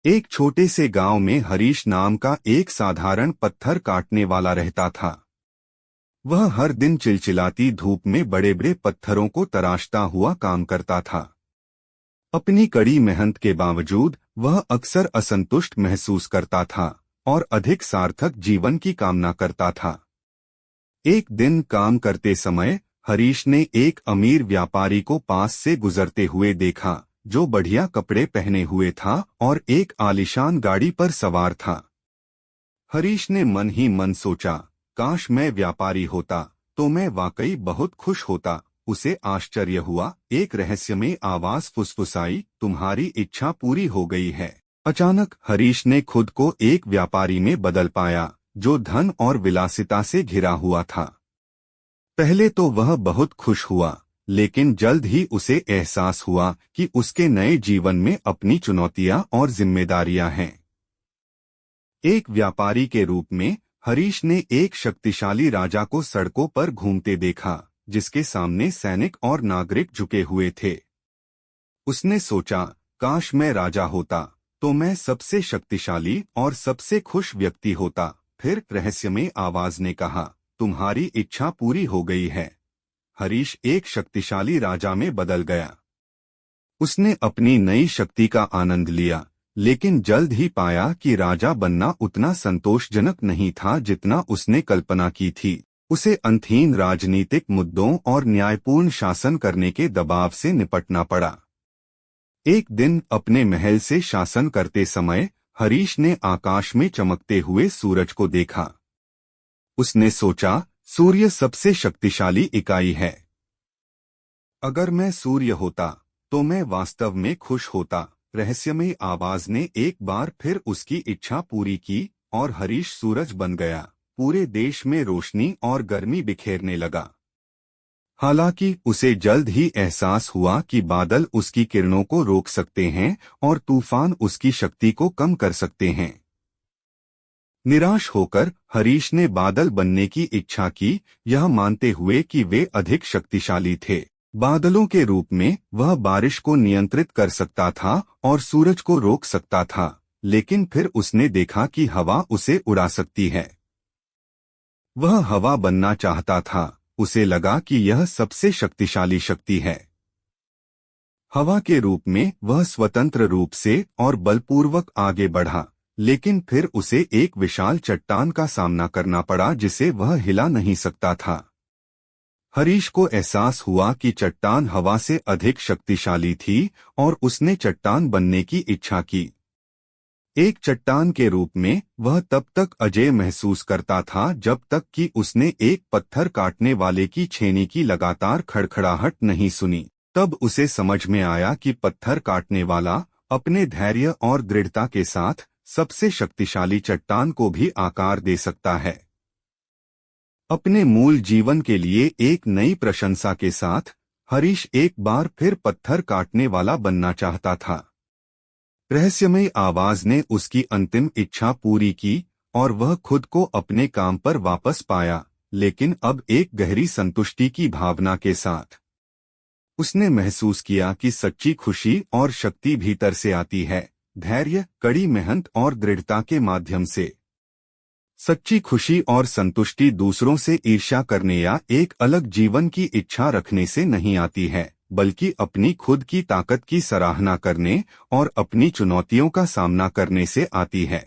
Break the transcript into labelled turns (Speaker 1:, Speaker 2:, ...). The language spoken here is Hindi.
Speaker 1: एक छोटे से गांव में हरीश नाम का एक साधारण पत्थर काटने वाला रहता था। वह हर दिन चिलचिलाती धूप में बड़े बड़े पत्थरों को तराशता हुआ काम करता था। अपनी कड़ी मेहनत के बावजूद वह अक्सर असंतुष्ट महसूस करता था और अधिक सार्थक जीवन की कामना करता था। एक दिन काम करते समय हरीश ने एक अमीर व्यापारी को पास से गुजरते हुए देखा, जो बढ़िया कपड़े पहने हुए था और एक आलीशान गाड़ी पर सवार था। हरीश ने मन ही मन सोचा, काश मैं व्यापारी होता तो मैं वाकई बहुत खुश होता। उसे आश्चर्य हुआ, एक रहस्यमय आवाज फुसफुसाई, तुम्हारी इच्छा पूरी हो गई है। अचानक हरीश ने खुद को एक व्यापारी में बदल पाया, जो धन और विलासिता से घिरा हुआ था। पहले तो वह बहुत खुश हुआ, लेकिन जल्द ही उसे एहसास हुआ कि उसके नए जीवन में अपनी चुनौतियां और जिम्मेदारियां हैं। एक व्यापारी के रूप में हरीश ने एक शक्तिशाली राजा को सड़कों पर घूमते देखा, जिसके सामने सैनिक और नागरिक झुके हुए थे। उसने सोचा, काश मैं राजा होता तो मैं सबसे शक्तिशाली और सबसे खुश व्यक्ति होता। फिर रहस्यमय आवाज ने कहा, तुम्हारी इच्छा पूरी हो गई है। हरीश एक शक्तिशाली राजा में बदल गया। उसने अपनी नई शक्ति का आनंद लिया, लेकिन जल्द ही पाया कि राजा बनना उतना संतोषजनक नहीं था जितना उसने कल्पना की थी। उसे अंतहीन राजनीतिक मुद्दों और न्यायपूर्ण शासन करने के दबाव से निपटना पड़ा। एक दिन अपने महल से शासन करते समय हरीश ने आकाश में चमकते हुए सूरज को देखा। उसने सोचा, सूर्य सबसे शक्तिशाली इकाई है। अगर मैं सूर्य होता तो मैं वास्तव में खुश होता। रहस्यमय आवाज ने एक बार फिर उसकी इच्छा पूरी की और हरीश सूरज बन गया। पूरे देश में रोशनी और गर्मी बिखेरने लगा। हालांकि उसे जल्द ही एहसास हुआ कि बादल उसकी किरणों को रोक सकते हैं और तूफान उसकी शक्ति को कम कर सकते हैं। निराश होकर हरीश ने बादल बनने की इच्छा की, यह मानते हुए कि वे अधिक शक्तिशाली थे। बादलों के रूप में वह बारिश को नियंत्रित कर सकता था और सूरज को रोक सकता था, लेकिन फिर उसने देखा कि हवा उसे उड़ा सकती है। वह हवा बनना चाहता था। उसे लगा कि यह सबसे शक्तिशाली शक्ति है। हवा के रूप में वह स्वतंत्र रूप से और बलपूर्वक आगे बढ़ा, लेकिन फिर उसे एक विशाल चट्टान का सामना करना पड़ा जिसे वह हिला नहीं सकता था। हरीश को एहसास हुआ कि चट्टान हवा से अधिक शक्तिशाली थी और उसने चट्टान बनने की इच्छा की। एक चट्टान के रूप में वह तब तक अजेय महसूस करता था जब तक कि उसने एक पत्थर काटने वाले की छेनी की लगातार खड़खड़ाहट नहीं सुनी। तब उसे समझ में आया कि पत्थर काटने वाला अपने धैर्य और दृढ़ता के साथ सबसे शक्तिशाली चट्टान को भी आकार दे सकता है। अपने मूल जीवन के लिए एक नई प्रशंसा के साथ हरीश एक बार फिर पत्थर काटने वाला बनना चाहता था। रहस्यमय आवाज ने उसकी अंतिम इच्छा पूरी की और वह खुद को अपने काम पर वापस पाया, लेकिन अब एक गहरी संतुष्टि की भावना के साथ। उसने महसूस किया कि सच्ची खुशी और शक्ति भीतर से आती है, धैर्य, कड़ी मेहनत और दृढ़ता के माध्यम से। सच्ची खुशी और संतुष्टि दूसरों से ईर्ष्या करने या एक अलग जीवन की इच्छा रखने से नहीं आती है, बल्कि अपनी खुद की ताकत की सराहना करने और अपनी चुनौतियों का सामना करने से आती है।